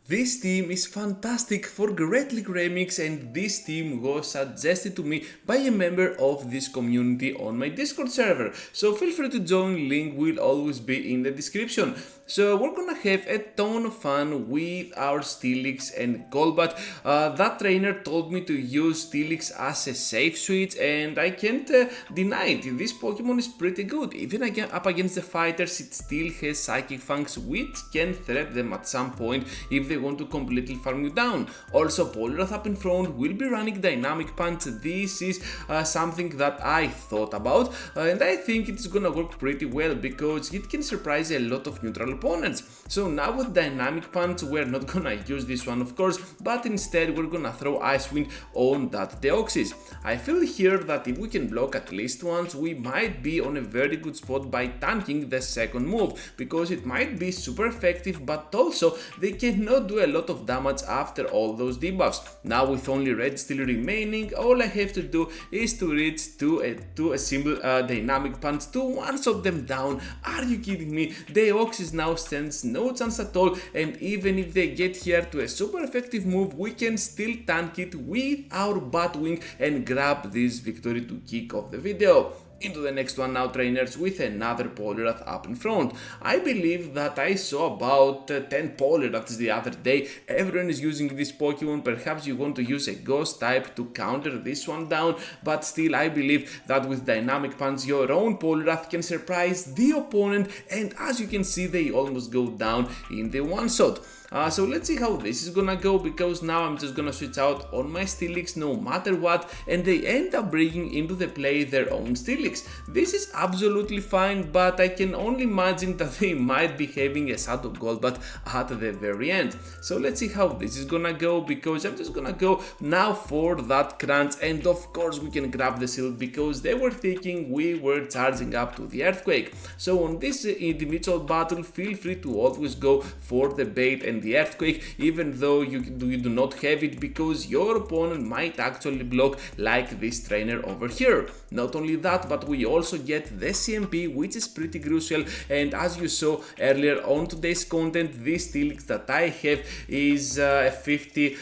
This team is fantastic for Great League Remix, and this team was suggested to me by a member of this community on my Discord server. So feel free to join, link will always be in the description. So we're gonna have a ton of fun with our Steelix and Golbat. That trainer told me to use Steelix as a safe switch, and I can't deny it. This Pokemon is pretty good. Even up against the fighters, it still has Psychic Fangs, which can threat them at some point if they want to completely farm you down. Also, Poliwrath up in front will be running Dynamic Punch. This is something that I thought about, and I think it's gonna work pretty well because it can surprise a lot of neutral opponents. So now with Dynamic Punch, we're not gonna use this one of course, but instead we're gonna throw Ice Wind on that Deoxys. I feel here that if we can block at least once, we might be on a very good spot by tanking the second move, because it might be super effective, but also they cannot do a lot of damage after all those debuffs. Now with only red still remaining, all I have to do is to reach to a simple Dynamic Punch to one-shot them down. Are you kidding me? Deoxys now stands no chance at all, and even if they get here to a super effective move, we can still tank it with our Batwing and grab this victory to kick off the video. Into the next one now, trainers, with another Poliwrath up in front. I believe that I saw about 10 Poliwraths the other day. Everyone is using this Pokemon. Perhaps you want to use a Ghost type to counter this one down, but still I believe that with Dynamic Punch your own Poliwrath can surprise the opponent, and as you can see they almost go down in the one shot. So let's see how this is gonna go, because now I'm just gonna switch out on my Steelix no matter what, and they end up bringing into the play their own Steelix. This is absolutely fine, but I can only imagine that they might be having a Shadow Golbat at the very end. So let's see how this is gonna go, because I'm just gonna go now for that crunch, and of course we can grab the shield because they were thinking we were charging up to the Earthquake. So on this individual battle, feel free to always go for the bait and the Earthquake, even though you do not have it, because your opponent might actually block like this trainer over here. Not only that, but we also get the CMP, which is pretty crucial, and as you saw earlier on today's content, this Steelix that I have is 15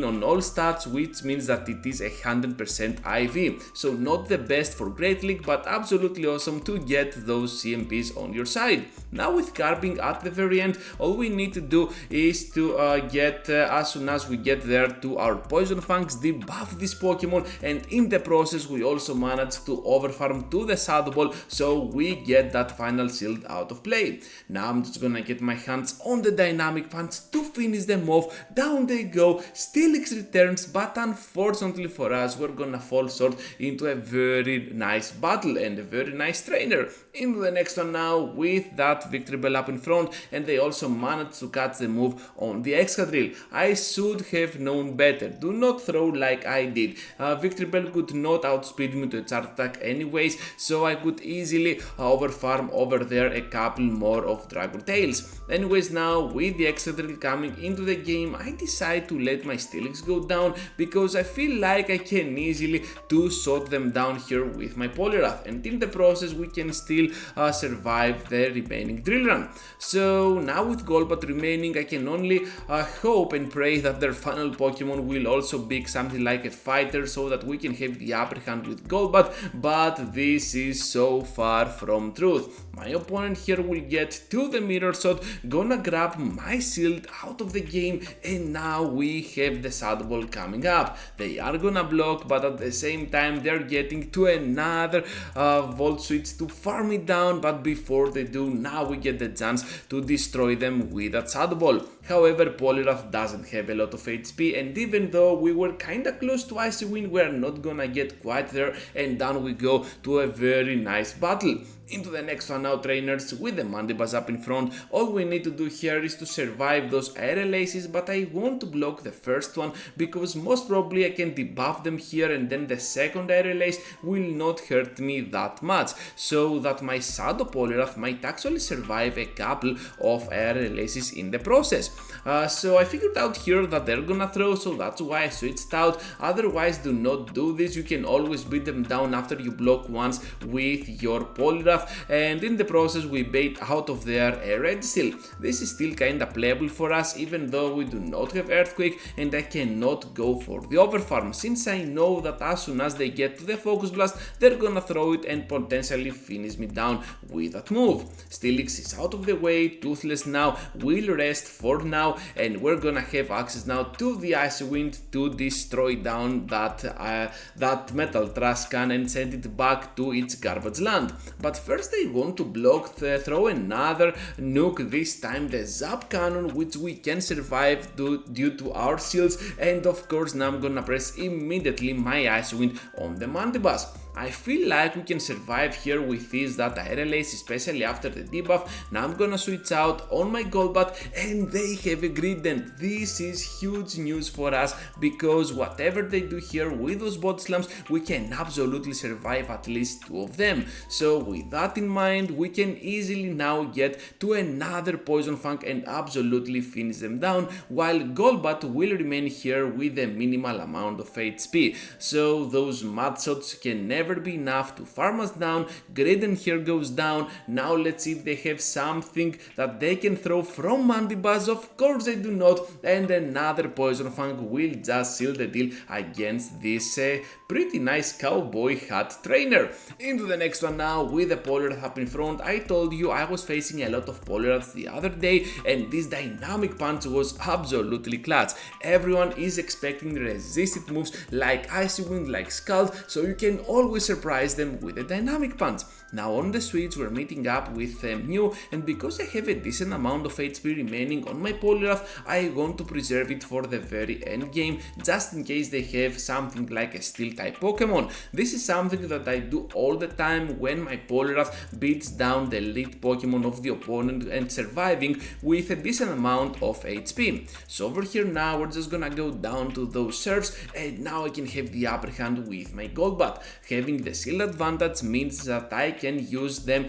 on all stats, which means that it is 100% IV. So not the best for Great League, but absolutely awesome to get those CMPs on your side. Now with Carping at the very end, all we need to do is to get, as soon as we get there, to our Poison Fangs, debuff this Pokemon, and in the process we also manage to overfarm to the Shadow Ball, so we get that final shield out of play. Now I'm just gonna get my hands on the Dynamic Punch to finish them off. Down they go, Steelix returns, but unfortunately for us we're gonna fall short into a very nice battle and a very nice trainer. Into the next one now with that Victory Bell up in front, and they also managed to catch the move on the Excadrill. I should have known better. Do not throw like I did. Victory Bell could not outspeed me to a charge attack anyways, so I could easily overfarm over there a couple more of Dragon Tails. Anyways, now with the Excadrill coming into the game, I decide to let my Steelix go down, because I feel like I can easily two-shot them down here with my Poliwrath, and in the process we can still survive the remaining Drill Run. So now with Golbat remaining, I can only hope and pray that their final Pokemon will also be something like a fighter, so that we can have the upper hand with Golbat, but this is so far from truth. My opponent here will get to the Mirror Shot, gonna grab my shield out of the game, and now we have the Shadow Ball coming up. They are gonna block, but at the same time they're getting to another Volt Switch to farm it down, but before they do, now we get the chance to destroy them with that Shadow Ball. However, Poliwrath doesn't have a lot of HP, and even though we were kinda close to Icy Wind, we're not gonna get quite there, and down we go to a very nice battle. Into the next one now, trainers, with the Mandibuzz up in front. All we need to do here is to survive those aerial aces, but I want to block the first one, because most probably I can debuff them here, and then the second aerial ace will not hurt me that much, so that my Shadow Poliwrath might actually survive a couple of aerial aces in the process. So I figured out here that they're gonna throw, so that's why I switched out. Otherwise, do not do this. You can always beat them down after you block once with your Poliwrath. Poliwrath, and in the process we bait out of there a red steel. This is still kinda playable for us even though we do not have Earthquake, and I cannot go for the overfarm since I know that as soon as they get to the Focus Blast they're gonna throw it and potentially finish me down with that move. Steelix is out of the way, Toothless now will rest for now, and we're gonna have access now to the Icy Wind to destroy down that Metal Trash Can and send it back to its garbage land. But first I want to throw another nuke, this time the Zap Cannon, which we can survive due to our shields, and of course now I'm gonna press immediately my Icy Wind on the Mandibuzz. I feel like we can survive here with this that Aerial Ace, especially after the debuff. Now I'm gonna switch out on my Golbat and they have agreed, and this is huge news for us because whatever they do here with those bot slams, we can absolutely survive at least 2 of them. So with that in mind, we can easily now get to another Poison Fang and absolutely finish them down, while Golbat will remain here with a minimal amount of HP. So those mud shots can never be enough to farm us down. Graden here goes down. Now let's see if they have something that they can throw from Mandibuzz. Of course they do not, and another Poison Fang will just seal the deal against this pretty nice cowboy hat trainer. Into the next one now with the Poliwrath up in front. I told you I was facing a lot of Poliwraths the other day, and this dynamic punch was absolutely clutch. Everyone is expecting resisted moves like Icy Wind, like Scald, so you can always surprise them with a dynamic punch. Now on the switch we're meeting up with Mew, and because I have a decent amount of HP remaining on my Poliwrath, I want to preserve it for the very end game, just in case they have something like a Steel type Pokemon. This is something that I do all the time when my Poliwrath beats down the lead Pokemon of the opponent and surviving with a decent amount of HP. So over here now we're just gonna go down to those serves, and now I can have the upper hand with my Golbat. Having the shield advantage means that I can use them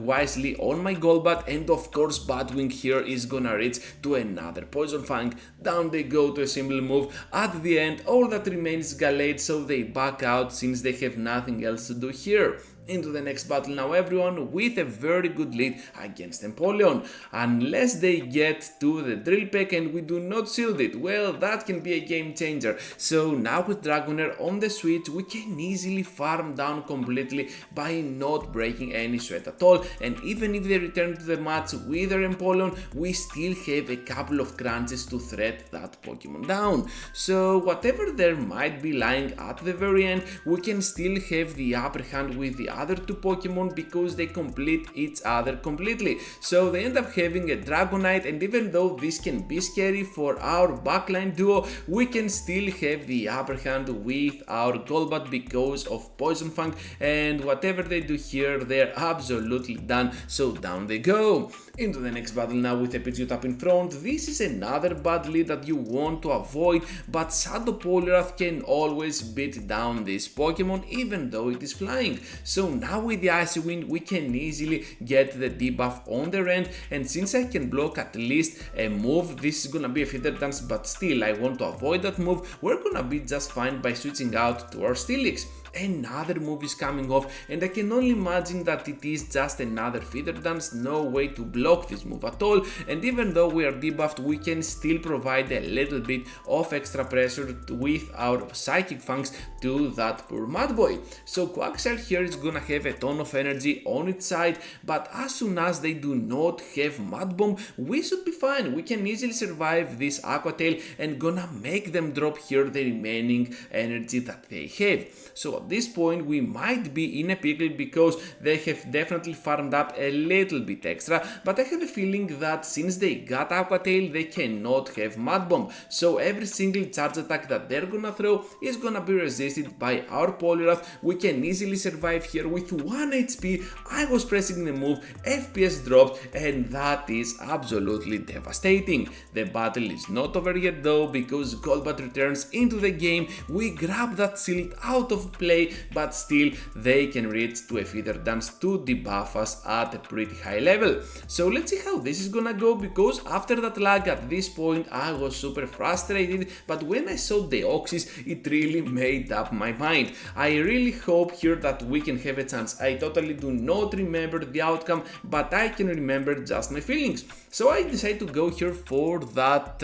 wisely on my Golbat, and of course Batwing here is gonna reach to another Poison Fang. Down they go to a simple move. At the end all that remains is Gallade, so they back out since they have nothing else to do here. Into the next battle now everyone with a very good lead against Empoleon. Unless they get to the Drill Peck and we do not shield it, well, that can be a game changer. So now with Dragonair on the switch we can easily farm down completely by not breaking any sweat at all, and even if they return to the match with their Empoleon, we still have a couple of crunches to thread that Pokemon down. So whatever there might be lying at the very end, we can still have the upper hand with the other 2 Pokemon because they complete each other completely. So they end up having a Dragonite, and even though this can be scary for our backline duo, we can still have the upper hand with our Golbat because of Poison Fang, and whatever they do here they're absolutely done, so down they go. Into the next battle now with a Pidgeot up in front. This is another bad lead that you want to avoid, but Shadow Poliwrath can always beat down this Pokemon even though it is flying. So now with the Icy Wind we can easily get the debuff on the end, and since I can block at least a move, this is gonna be a Feather Dance, but still I want to avoid that move. We're gonna be just fine by switching out to our Steelix. Another move is coming off, and I can only imagine that it is just another Feather Dance, no way to block this move at all, and even though we are debuffed we can still provide a little bit of extra pressure with our Psychic Fangs to that poor Mad Boy. So Quagsire here is gonna have a ton of energy on its side, but as soon as they do not have Mud Bomb we should be fine. We can easily survive this Aqua Tail and gonna make them drop here the remaining energy that they have. So at this point we might be in a pickle because they have definitely farmed up a little bit extra, but I have a feeling that since they got Aqua Tail they cannot have Mud Bomb, so every single charge attack that they're gonna throw is gonna be resisted by our Poliwrath. We can easily survive here with 1 HP. I was pressing the move, FPS dropped, and that is absolutely devastating. The battle is not over yet though, because Golbat returns into the game. We grab that shield out of play play, but still they can reach to a feather dance to debuff us at a pretty high level. So let's see how this is gonna go, because after that lag at this point I was super frustrated, but when I saw the Oxys it really made up my mind. I really hope here that we can have a chance. I totally do not remember the outcome, but I can remember just my feelings. So I decided to go here for that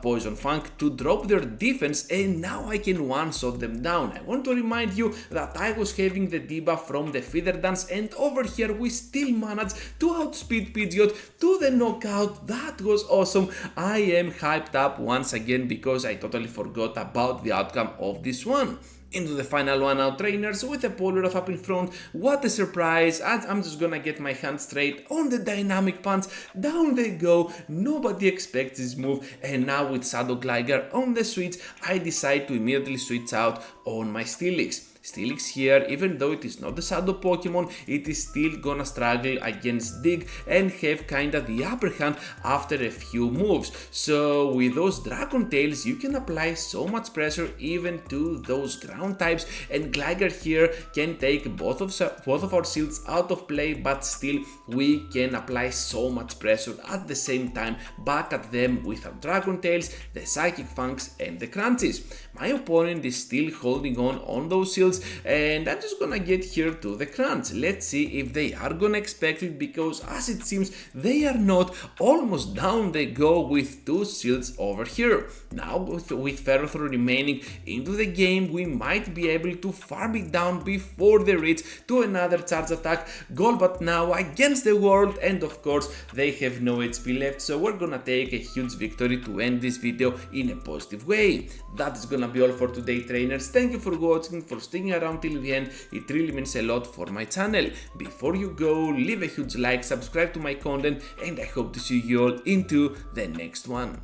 Poison Fang to drop their defense, and now I can one-shot them down. I want to remind you that I was having the debuff from the feather dance, and over here we still managed to outspeed Pidgeot to the knockout. That was awesome. I am hyped up once again because I totally forgot about the outcome of this one. Into the final one now, trainers, with a Poliwrath up in front. What a surprise! I'm just gonna get my hand straight on the dynamic punch. Down they go. Nobody expects this move, and now with Shadow Gligar on the switch, I decide to immediately switch out on my Steelix. Steelix here, even though it is not a Shadow Pokemon, it is still gonna struggle against Dig and have kinda the upper hand after a few moves. So with those Dragon Tails you can apply so much pressure even to those ground types, and Gligar here can take both of our shields out of play, but still we can apply so much pressure at the same time back at them with our Dragon Tails, the Psychic Fangs and the Crunchies. My opponent is still holding on those shields, and I'm just gonna get here to the crunch. Let's see if they are gonna expect it, because as it seems they are not. Almost down they go with two shields over here. Now with Ferrothorn remaining into the game, we might be able to farm it down before they reach to another charge attack. Golbat now against the world, and of course they have no HP left, so we're gonna take a huge victory to end this video in a positive way. That is gonna be all for today, trainers. Thank you for watching, for sticking around till the end. It really means a lot for my channel. Before you go, leave a huge like, subscribe to my content, and I hope to see you all into the next one.